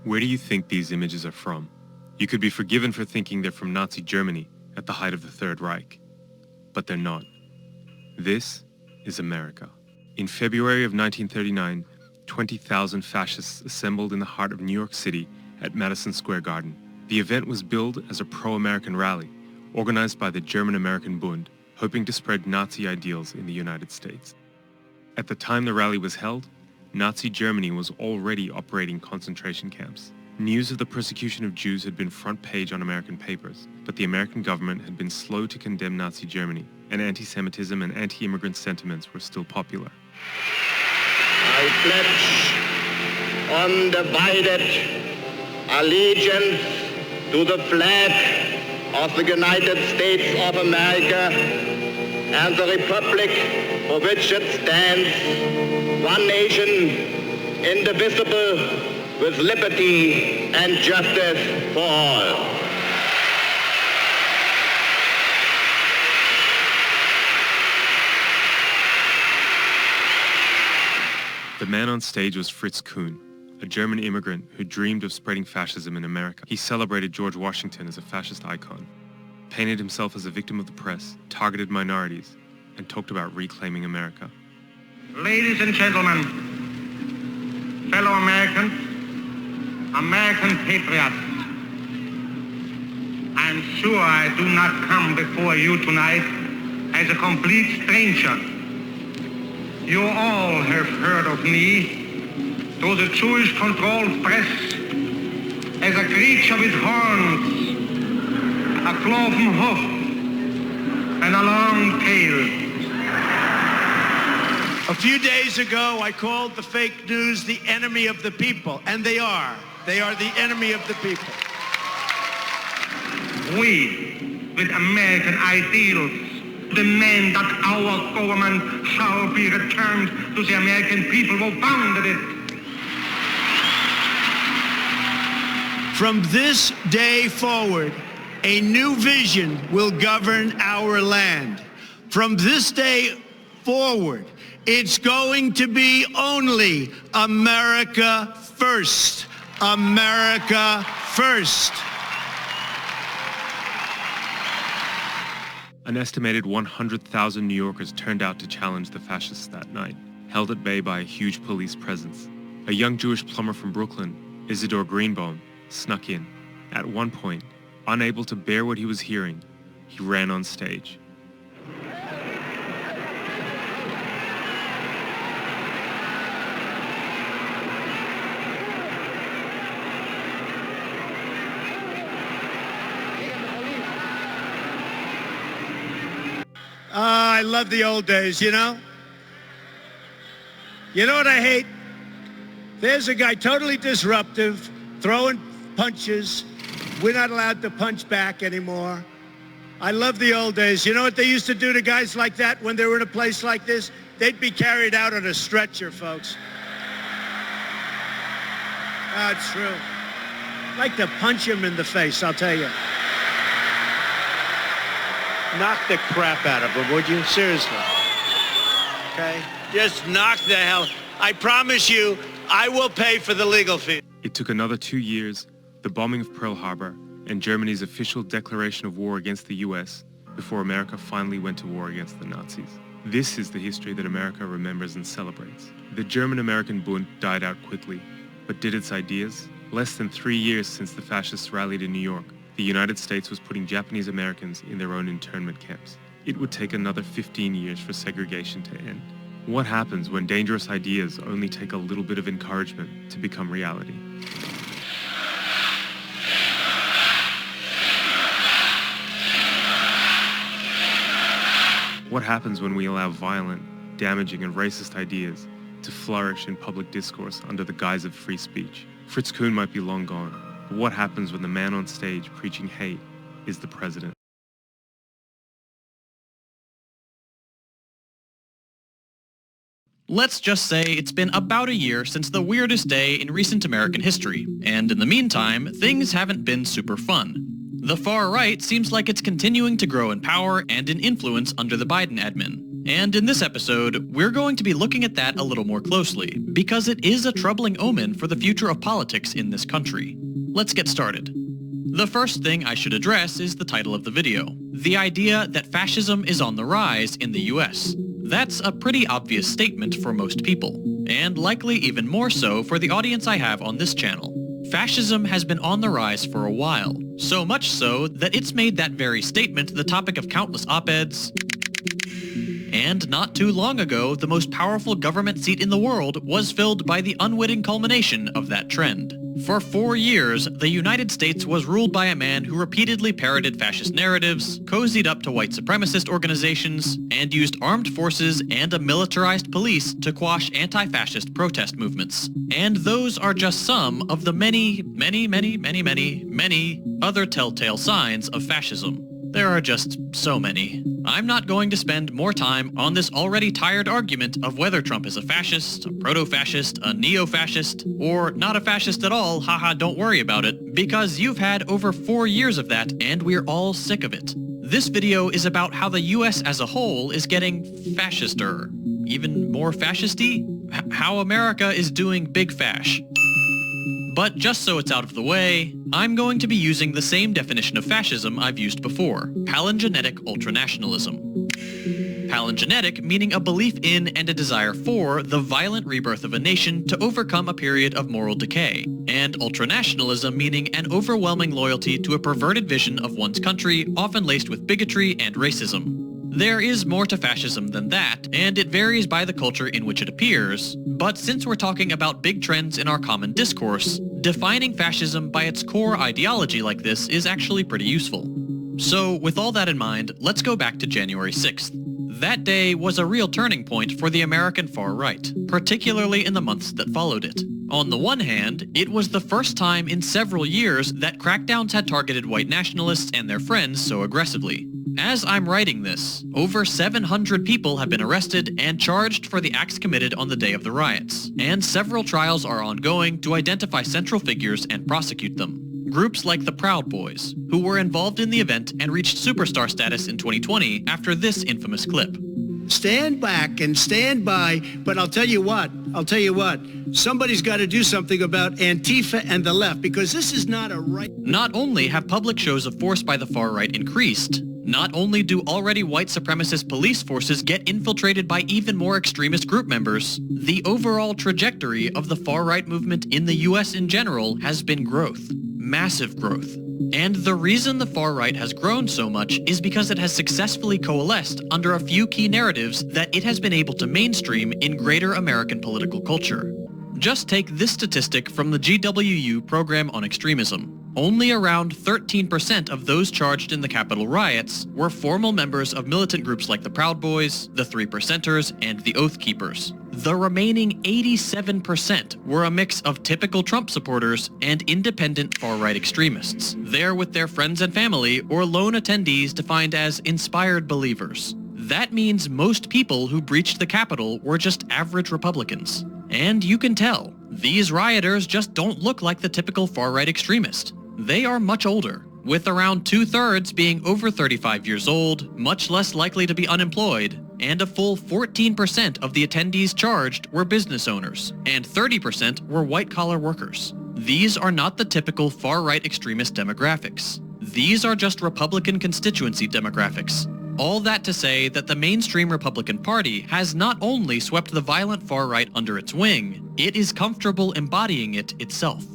Where do you think these images are from? You could be forgiven for thinking they're from Nazi Germany at the height of the Third Reich. But they're not. This is America. In February of 1939, 20,000 fascists assembled in the heart of New York City at Madison Square Garden. The event was billed as a pro-American rally, organized by the German-American Bund, hoping to spread Nazi ideals in the United States. At the time the rally was held, Nazi Germany was already operating concentration camps. News of the persecution of Jews had been front page on American papers, but the American government had been slow to condemn Nazi Germany, and anti-Semitism and anti-immigrant sentiments were still popular. I pledge undivided allegiance to the flag of the United States of America and the republic for which it stands, one nation, indivisible, with liberty and justice for all. The man on stage was Fritz Kuhn, a German immigrant who dreamed of spreading fascism in America. He celebrated George Washington as a fascist icon, painted himself as a victim of the press, targeted minorities, and talked about reclaiming America. Ladies and gentlemen, fellow Americans, American patriots, I'm sure I do not come before you tonight as a complete stranger. You all have heard of me through the Jewish-controlled press as a creature with horns, a cloven hoof, and a long tail. A few days ago, I called the fake news the enemy of the people, and they are. They are the enemy of the people. We, with American ideals, demand that our government shall be returned to the American people who founded it. From this day forward, a new vision will govern our land. From this day forward, it's going to be only America first. America first. An estimated 100,000 New Yorkers turned out to challenge the fascists that night, held at bay by a huge police presence. A young Jewish plumber from Brooklyn, Isidor Greenbaum, snuck in. At one point, unable to bear what he was hearing, he ran on stage. I love the old days, you know? You know what I hate? There's a guy totally disruptive, throwing punches. We're not allowed to punch back anymore. I love the old days. You know what they used to do to guys like that when they were in a place like this? They'd be carried out on a stretcher, folks. That's true. I'd like to punch him in the face, I'll tell you. Knock the crap out of him, would you? Seriously. Okay? Just knock the hell. I promise you, I will pay for the legal fee. It took another 2 years, the bombing of Pearl Harbor, and Germany's official declaration of war against the US before America finally went to war against the Nazis. This is the history that America remembers and celebrates. The German-American Bund died out quickly, but did its ideas? Less than 3 years since the fascists rallied in New York, the United States was putting Japanese Americans in their own internment camps. It would take another 15 years for segregation to end. What happens when dangerous ideas only take a little bit of encouragement to become reality? What happens when we allow violent, damaging, and racist ideas to flourish in public discourse under the guise of free speech? Fritz Kuhn might be long gone, but what happens when the man on stage preaching hate is the president? Let's just say it's been about a year since the weirdest day in recent American history, and in the meantime, things haven't been super fun. The far right seems like it's continuing to grow in power and in influence under the Biden admin. And in this episode, we're going to be looking at that a little more closely, because it is a troubling omen for the future of politics in this country. Let's get started. The first thing I should address is the title of the video, the idea that fascism is on the rise in the US. That's a pretty obvious statement for most people, and likely even more so for the audience I have on this channel. Fascism has been on the rise for a while, so much so that it's made that very statement the topic of countless op-eds, and not too long ago, the most powerful government seat in the world was filled by the unwitting culmination of that trend. For 4 years, the United States was ruled by a man who repeatedly parroted fascist narratives, cozied up to white supremacist organizations, and used armed forces and a militarized police to quash anti-fascist protest movements. And those are just some of the many other telltale signs of fascism. There are just so many. I'm not going to spend more time on this already tired argument of whether Trump is a fascist, a proto-fascist, a neo-fascist, or not a fascist at all, haha, don't worry about it, because you've had over 4 years of that and we're all sick of it. This video is about how the US as a whole is getting fascister, even more fascisty, how America is doing big fash. But just so it's out of the way, I'm going to be using the same definition of fascism I've used before, palingenetic ultranationalism. Palingenetic meaning a belief in and a desire for the violent rebirth of a nation to overcome a period of moral decay, and ultranationalism meaning an overwhelming loyalty to a perverted vision of one's country, often laced with bigotry and racism. There is more to fascism than that, and it varies by the culture in which it appears, but since we're talking about big trends in our common discourse, defining fascism by its core ideology like this is actually pretty useful. So with all that in mind, let's go back to January 6th. That day was a real turning point for the American far right, particularly in the months that followed it. On the one hand, it was the first time in several years that crackdowns had targeted white nationalists and their friends so aggressively. As I'm writing this, over 700 people have been arrested and charged for the acts committed on the day of the riots, and several trials are ongoing to identify central figures and prosecute them. Groups like the Proud Boys, who were involved in the event and reached superstar status in 2020 after this infamous clip. Stand back and stand by, but I'll tell you what, somebody's got to do something about Antifa and the left, because this is not a right... Not only have public shows of force by the far right increased, not only do already white supremacist police forces get infiltrated by even more extremist group members, the overall trajectory of the far right movement in the US in general has been growth. Massive growth. And the reason the far right has grown so much is because it has successfully coalesced under a few key narratives that it has been able to mainstream in greater American political culture. Just take this statistic from the GWU Program on Extremism. Only around 13% of those charged in the Capitol riots were formal members of militant groups like the Proud Boys, the 3%ers, and the Oath Keepers. The remaining 87% were a mix of typical Trump supporters and independent far-right extremists, there with their friends and family or lone attendees defined as inspired believers. That means most people who breached the Capitol were just average Republicans. And you can tell, these rioters just don't look like the typical far-right extremist. They are much older, with around 2/3 being over 35 years old, much less likely to be unemployed, and a full 14% of the attendees charged were business owners, and 30% were white-collar workers. These are not the typical far-right extremist demographics. These are just Republican constituency demographics. All that to say that the mainstream Republican Party has not only swept the violent far-right under its wing, it is comfortable embodying it itself.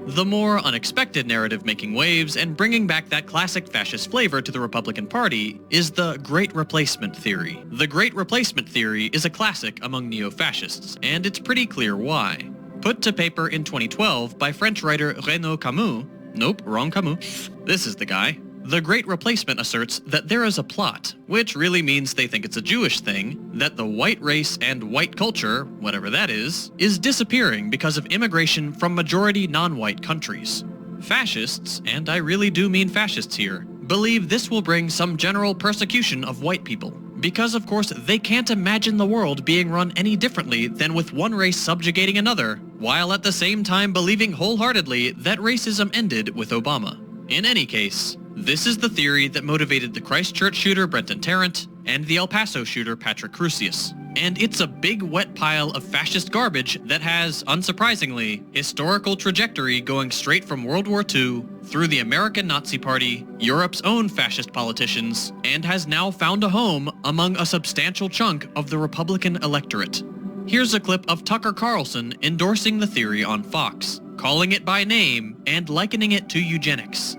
The more unexpected narrative making waves and bringing back that classic fascist flavor to the Republican Party is the Great Replacement theory. The Great Replacement theory is a classic among neo-fascists, and it's pretty clear why. Put to paper in 2012 by French writer Renaud Camus, nope, wrong Camus, this is the guy. The Great Replacement asserts that there is a plot, which really means they think it's a Jewish thing, that the white race and white culture, whatever that is disappearing because of immigration from majority non-white countries. Fascists, and I really do mean fascists here, believe this will bring some general persecution of white people, because of course they can't imagine the world being run any differently than with one race subjugating another, while at the same time believing wholeheartedly that racism ended with Obama. In any case, This is the theory that motivated the Christchurch shooter Brenton Tarrant and the El Paso shooter Patrick Crusius. And it's a big wet pile of fascist garbage that has, unsurprisingly, historical trajectory going straight from World War II through the American Nazi Party, Europe's own fascist politicians, and has now found a home among a substantial chunk of the Republican electorate. Here's a clip of Tucker Carlson endorsing the theory on Fox, calling it by name and likening it to eugenics.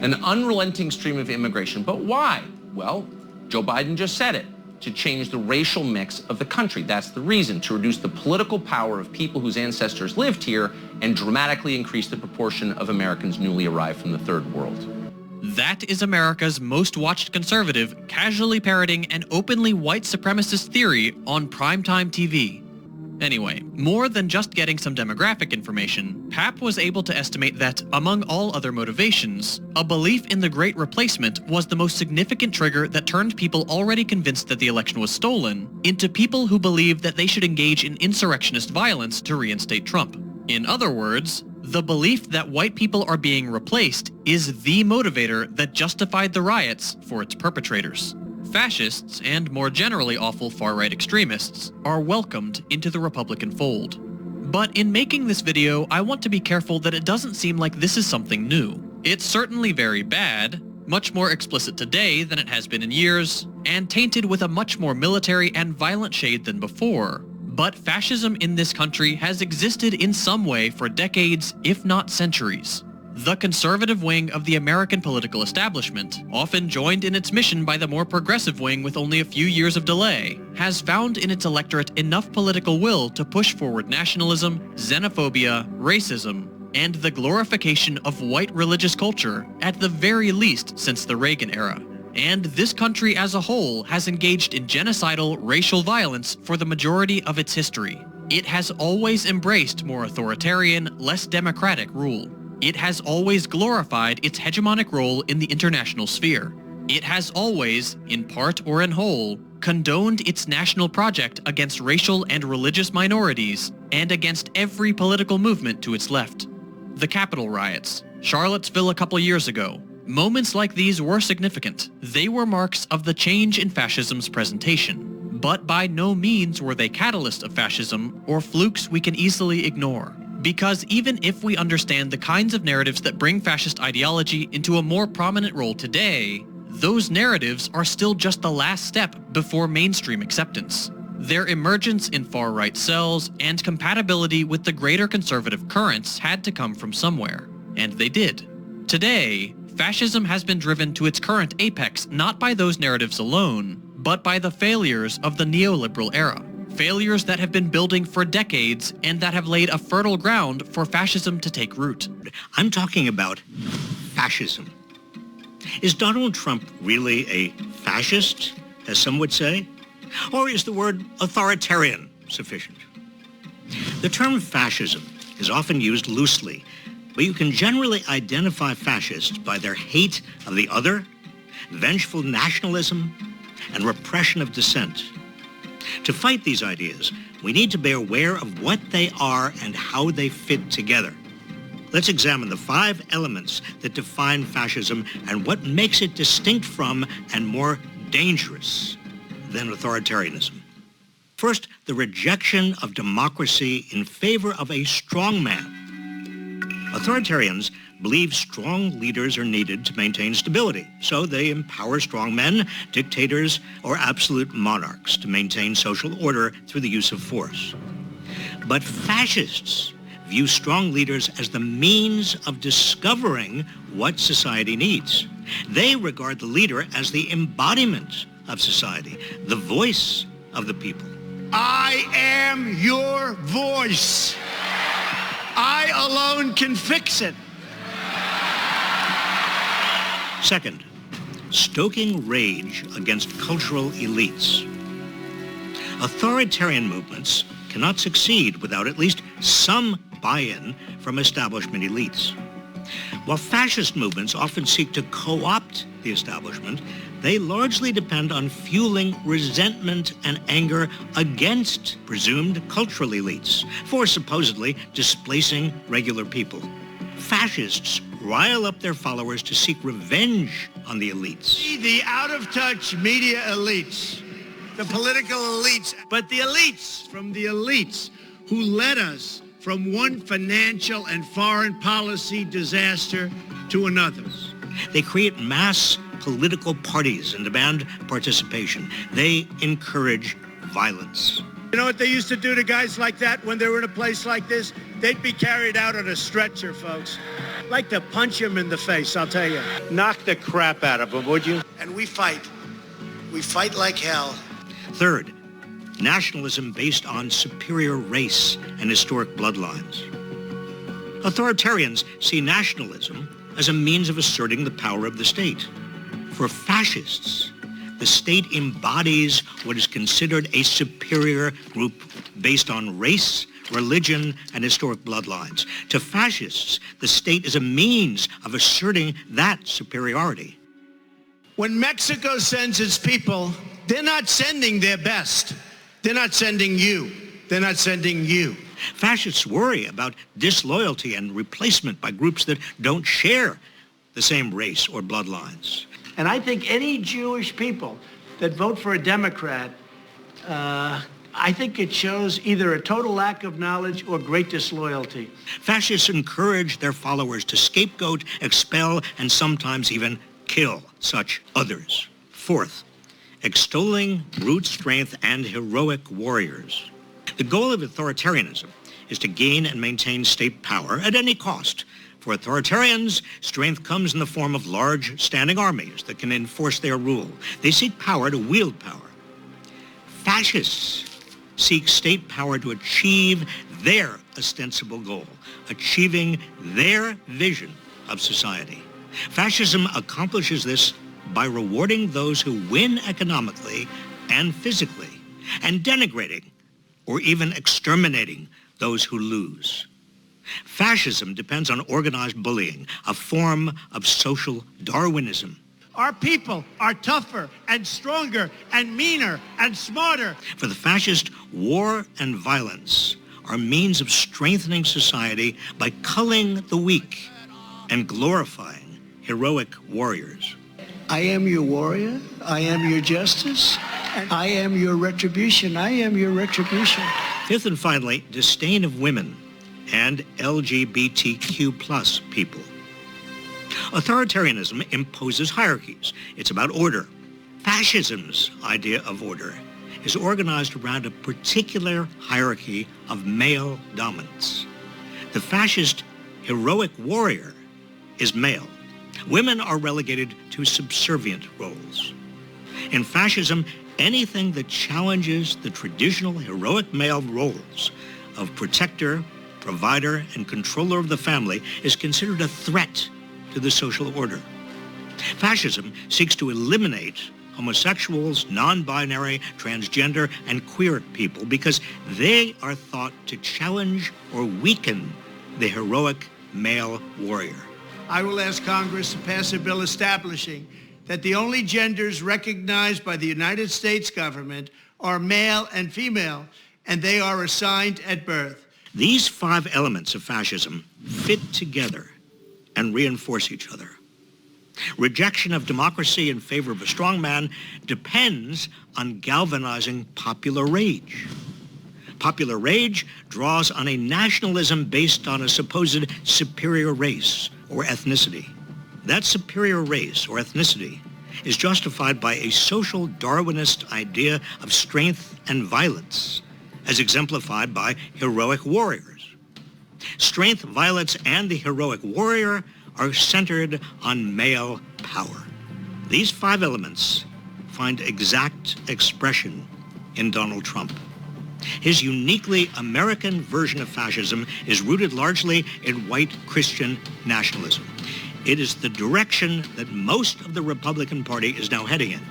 An unrelenting stream of immigration. But why? Well, Joe Biden just said it. To change the racial mix of the country. That's the reason, to reduce the political power of people whose ancestors lived here and dramatically increase the proportion of Americans newly arrived from the third world. That is America's most watched conservative casually parroting an openly white supremacist theory on primetime TV. Anyway, more than just getting some demographic information, Pap was able to estimate that, among all other motivations, a belief in the Great Replacement was the most significant trigger that turned people already convinced that the election was stolen into people who believed that they should engage in insurrectionist violence to reinstate Trump. In other words, the belief that white people are being replaced is the motivator that justified the riots for its perpetrators. Fascists, and more generally awful far-right extremists, are welcomed into the Republican fold. But in making this video, I want to be careful that it doesn't seem like this is something new. It's certainly very bad, much more explicit today than it has been in years, and tainted with a much more military and violent shade than before. But fascism in this country has existed in some way for decades, if not centuries. The conservative wing of the American political establishment, often joined in its mission by the more progressive wing with only a few years of delay, has found in its electorate enough political will to push forward nationalism, xenophobia, racism, and the glorification of white religious culture, at the very least since the Reagan era. And this country as a whole has engaged in genocidal racial violence for the majority of its history. It has always embraced more authoritarian, less democratic rule. It has always glorified its hegemonic role in the international sphere. It has always, in part or in whole, condoned its national project against racial and religious minorities and against every political movement to its left. The Capitol riots, Charlottesville a couple years ago, moments like these were significant. They were marks of the change in fascism's presentation. But by no means were they catalysts of fascism or flukes we can easily ignore. Because even if we understand the kinds of narratives that bring fascist ideology into a more prominent role today, those narratives are still just the last step before mainstream acceptance. Their emergence in far-right cells and compatibility with the greater conservative currents had to come from somewhere, and they did. Today, fascism has been driven to its current apex not by those narratives alone, but by the failures of the neoliberal era. Failures that have been building for decades and that have laid a fertile ground for fascism to take root. I'm talking about fascism. Is Donald Trump really a fascist, as some would say? Or is the word authoritarian sufficient? The term fascism is often used loosely, but you can generally identify fascists by their hate of the other, vengeful nationalism, and repression of dissent. To fight these ideas, we need to be aware of what they are and how they fit together. Let's examine the 5 elements that define fascism and what makes it distinct from and more dangerous than authoritarianism. First, the rejection of democracy in favor of a strong man. Authoritarians believe strong leaders are needed to maintain stability, so they empower strong men, dictators, or absolute monarchs to maintain social order through the use of force. But fascists view strong leaders as the means of discovering what society needs. They regard the leader as the embodiment of society, the voice of the people. I am your voice. I alone can fix it. Second, stoking rage against cultural elites. Authoritarian movements cannot succeed without at least some buy-in from establishment elites. While fascist movements often seek to co-opt the establishment, they largely depend on fueling resentment and anger against presumed cultural elites for supposedly displacing regular people. Fascists rile up their followers to seek revenge on the elites. The out-of-touch media elites, the political elites, but the elites from the elites who led us from one financial and foreign policy disaster to another. They create mass political parties and demand participation. They encourage violence. You know what they used to do to guys like that when they were in a place like this? They'd be carried out on a stretcher, folks. Like to punch him in the face, I'll tell you. Knock the crap out of him, would you? And we fight. We fight like hell. Third, nationalism based on superior race and historic bloodlines. Authoritarians see nationalism as a means of asserting the power of the state. For fascists, the state embodies what is considered a superior group based on race, religion, and historic bloodlines. To fascists, the state is a means of asserting that superiority. When Mexico sends its people, they're not sending their best. They're not sending you. They're not sending you. Fascists worry about disloyalty and replacement by groups that don't share the same race or bloodlines. And I think any Jewish people that vote for a Democrat, I think it shows either a total lack of knowledge or great disloyalty. Fascists encourage their followers to scapegoat, expel, and sometimes even kill such others. Fourth, extolling brute strength and heroic warriors. The goal of authoritarianism is to gain and maintain state power at any cost. For authoritarians, strength comes in the form of large standing armies that can enforce their rule. They seek power to wield power. Fascists seek state power to achieve their ostensible goal, achieving their vision of society. Fascism accomplishes this by rewarding those who win economically and physically, and denigrating or even exterminating those who lose. Fascism depends on organized bullying, a form of social Darwinism. Our people are tougher and stronger and meaner and smarter. For the fascist, war and violence are means of strengthening society by culling the weak and glorifying heroic warriors. I am your warrior. I am your justice. And I am your retribution. I am your retribution. Fifth and finally, disdain of women and LGBTQ plus people. Authoritarianism imposes hierarchies. It's about order. Fascism's idea of order is organized around a particular hierarchy of male dominance. The fascist heroic warrior is male. Women are relegated to subservient roles. In fascism, anything that challenges the traditional heroic male roles of protector, provider, and controller of the family is considered a threat to the social order. Fascism seeks to eliminate homosexuals, non-binary, transgender, and queer people because they are thought to challenge or weaken the heroic male warrior. I will ask Congress to pass a bill establishing that the only genders recognized by the United States government are male and female, and they are assigned at birth. These 5 elements of fascism fit together and reinforce each other. Rejection of democracy in favor of a strong man depends on galvanizing popular rage. Popular rage draws on a nationalism based on a supposed superior race or ethnicity. That superior race or ethnicity is justified by a social Darwinist idea of strength and violence, as exemplified by heroic warriors. Strength, violence, and the heroic warrior are centered on male power. These 5 elements find exact expression in Donald Trump. His uniquely American version of fascism is rooted largely in white Christian nationalism. It is the direction that most of the Republican Party is now heading in.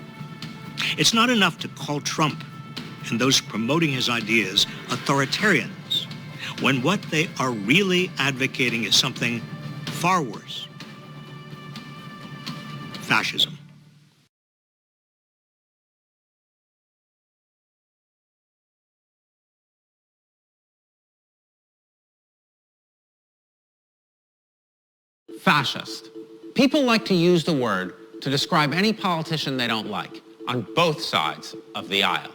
It's not enough to call Trump and those promoting his ideas authoritarians, when what they are really advocating is something far worse: fascism. Fascist. People like to use the word to describe any politician they don't like on both sides of the aisle.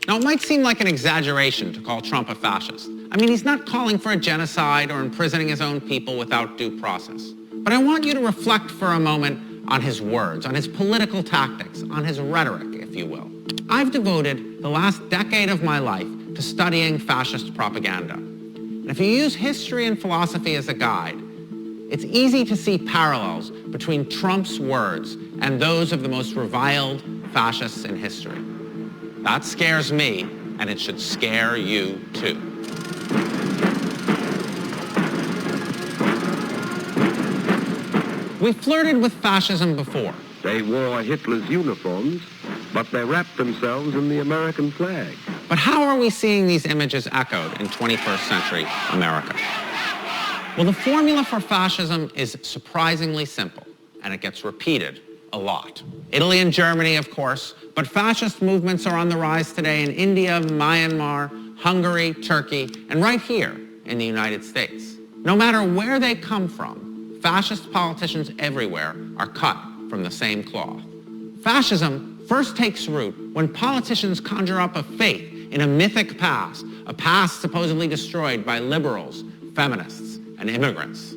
Now, it might seem like an exaggeration to call Trump a fascist. I mean, he's not calling for a genocide or imprisoning his own people without due process. But I want you to reflect for a moment on his words, on his political tactics, on his rhetoric, if you will. I've devoted the last decade of my life to studying fascist propaganda. And if you use history and philosophy as a guide, it's easy to see parallels between Trump's words and those of the most reviled fascists in history. That scares me, and it should scare you too. We flirted with fascism before. They wore Hitler's uniforms, but they wrapped themselves in the American flag. But how are we seeing these images echoed in 21st century America? Well, the formula for fascism is surprisingly simple, and it gets repeated a lot. Italy and Germany, of course, but fascist movements are on the rise today in India, Myanmar, Hungary, Turkey, and right here in the United States. No matter where they come from, fascist politicians everywhere are cut from the same cloth. Fascism first takes root when politicians conjure up a faith in a mythic past, a past supposedly destroyed by liberals, feminists, and immigrants.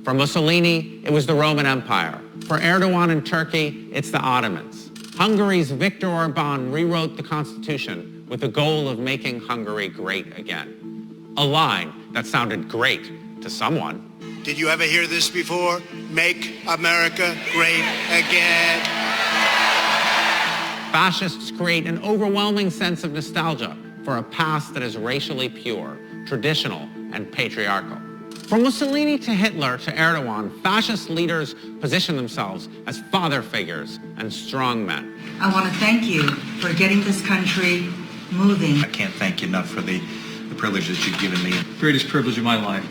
For Mussolini, it was the Roman Empire. For Erdogan in Turkey, it's the Ottomans. Hungary's Viktor Orban rewrote the constitution with the goal of making Hungary great again. A line that sounded great to someone. Did you ever hear this before? Make America great again. Fascists create an overwhelming sense of nostalgia for a past that is racially pure, traditional, and patriarchal. From Mussolini to Hitler to Erdogan, fascist leaders position themselves as father figures and strong men. I want to thank you for getting this country moving. I can't thank you enough for the privilege that you've given me. Greatest privilege of my life.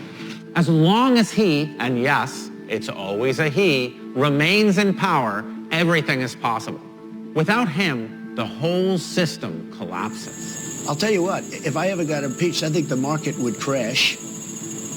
As long as he, and yes, it's always a he, remains in power, everything is possible. Without him, the whole system collapses. I'll tell you what, if I ever got impeached, I think the market would crash.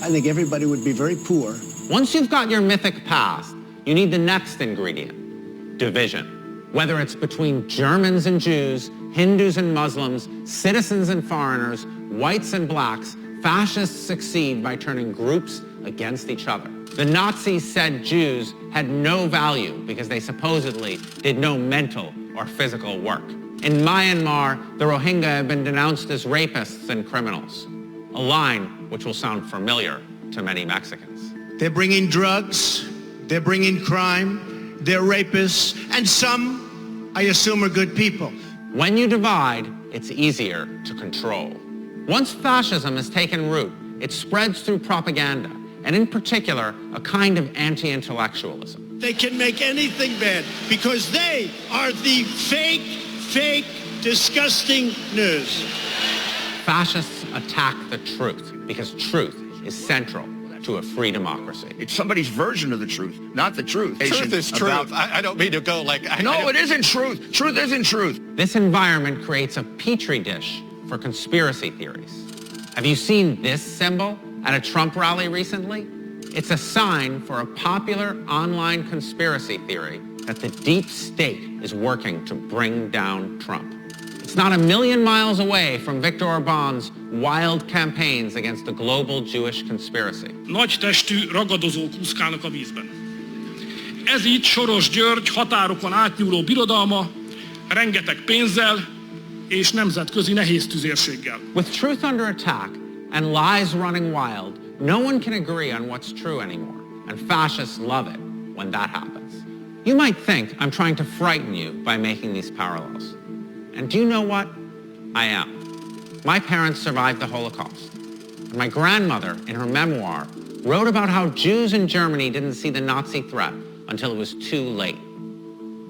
I think everybody would be very poor. Once you've got your mythic past, you need the next ingredient, division. Whether it's between Germans and Jews, Hindus and Muslims, citizens and foreigners, whites and blacks, fascists succeed by turning groups against each other. The Nazis said Jews had no value because they supposedly did no mental or physical work. In Myanmar, the Rohingya have been denounced as rapists and criminals, a line which will sound familiar to many Mexicans. They're bringing drugs, they're bringing crime, they're rapists, and some, I assume, are good people. When you divide, it's easier to control. Once fascism has taken root, it spreads through propaganda, and in particular, a kind of anti-intellectualism. They can make anything bad because they are the fake, disgusting news. Fascists attack the truth because truth is central to a free democracy. It's somebody's version of the truth, not the truth. Truth is truth. I don't mean to go like... No, it isn't truth. Truth isn't truth. This environment creates a petri dish for conspiracy theories. Have you seen this symbol at a Trump rally recently? It's a sign for a popular online conspiracy theory that the deep state is working to bring down Trump. It's not a million miles away from Viktor Orban's wild campaigns against a global Jewish conspiracy. Nagy testű ragadozók úszkálnak a vízben. Ez így Soros György határokon átnyúló birodalma, rengeteg pénzzel és nemzetközi nehéz tüzérséggel. With truth under attack and lies running wild, no one can agree on what's true anymore, and fascists love it when that happens. You might think I'm trying to frighten you by making these parallels. And do you know what? I am. My parents survived the Holocaust. And my grandmother, in her memoir, wrote about how Jews in Germany didn't see the Nazi threat until it was too late.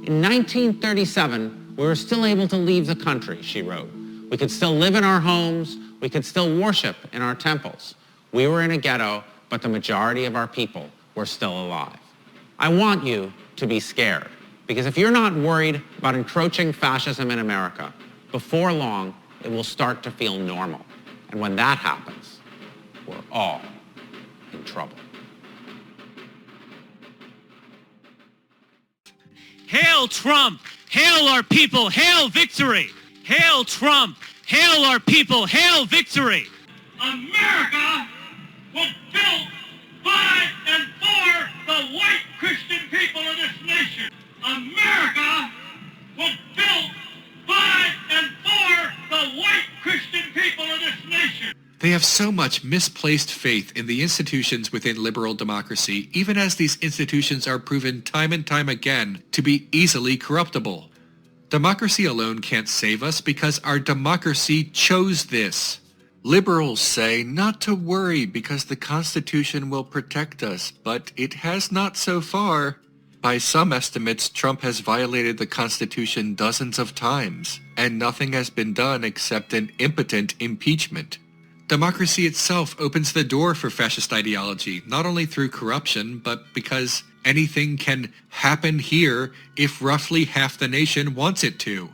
In 1937, we were still able to leave the country, she wrote. We could still live in our homes. We could still worship in our temples. We were in a ghetto, but the majority of our people were still alive. I want you to be scared. Because if you're not worried about encroaching fascism in America, before long, it will start to feel normal. And when that happens, we're all in trouble. Hail Trump! Hail our people! Hail victory! Hail Trump! Hail our people! Hail victory! America was built by and for the white Christian people of this nation. America was built by and for the white Christian people of this nation. They have so much misplaced faith in the institutions within liberal democracy, even as these institutions are proven time and time again to be easily corruptible. Democracy alone can't save us because our democracy chose this. Liberals say not to worry because the Constitution will protect us, but it has not so far. By some estimates, Trump has violated the Constitution dozens of times, and nothing has been done except an impotent impeachment. Democracy itself opens the door for fascist ideology, not only through corruption, but because anything can happen here if roughly half the nation wants it to.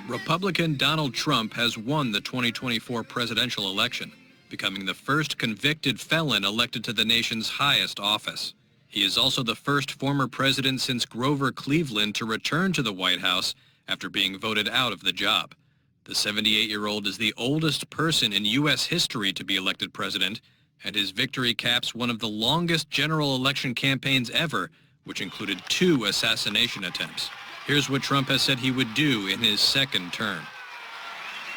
Republican Donald Trump has won the 2024 presidential election, becoming the first convicted felon elected to the nation's highest office. He is also the first former president since Grover Cleveland to return to the White House after being voted out of the job. The 78-year-old is the oldest person in U.S. history to be elected president, and his victory caps one of the longest general election campaigns ever, which included 2 assassination attempts. Here's what Trump has said he would do in his second term.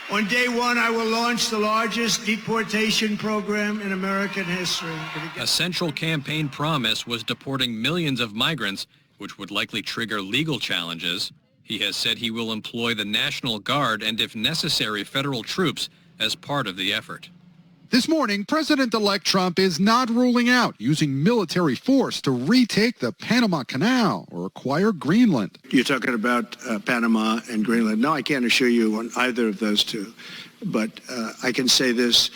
On day one, I will launch the largest deportation program in American history. A central campaign promise was deporting millions of migrants, which would likely trigger legal challenges. He has said he will employ the National Guard and, if necessary, federal troops as part of the effort. This morning, President-elect Trump is not ruling out using military force to retake the Panama Canal or acquire Greenland. You're talking about Panama and Greenland. No, I can't assure you on either of those two. But I can say this.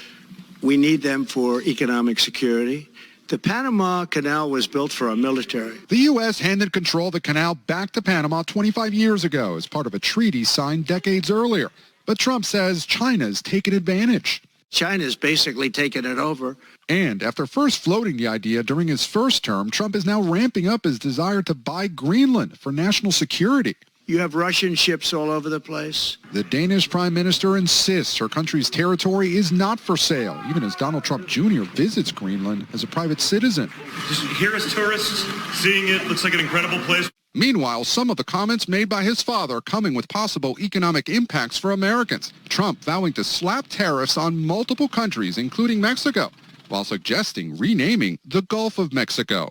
We need them for economic security. The Panama Canal was built for our military. The U.S. handed control of the canal back to Panama 25 years ago as part of a treaty signed decades earlier. But Trump says China's taken advantage. China's basically taken it over. And after first floating the idea during his first term, Trump is now ramping up his desire to buy Greenland for national security. You have Russian ships all over the place. The Danish Prime Minister insists her country's territory is not for sale, even as Donald Trump Jr. visits Greenland as a private citizen. Just here as tourists, seeing it looks like an incredible place. Meanwhile, some of the comments made by his father coming with possible economic impacts for Americans. Trump vowing to slap tariffs on multiple countries, including Mexico, while suggesting renaming the Gulf of Mexico.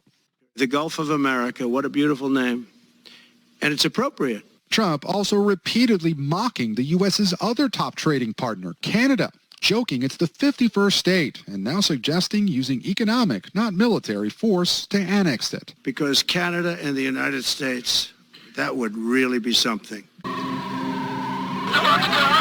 The Gulf of America, what a beautiful name. And it's appropriate. Trump also repeatedly mocking the U.S.'s other top trading partner, Canada, joking it's the 51st state, and now suggesting using economic, not military force to annex it. Because Canada and the United States, that would really be something. America!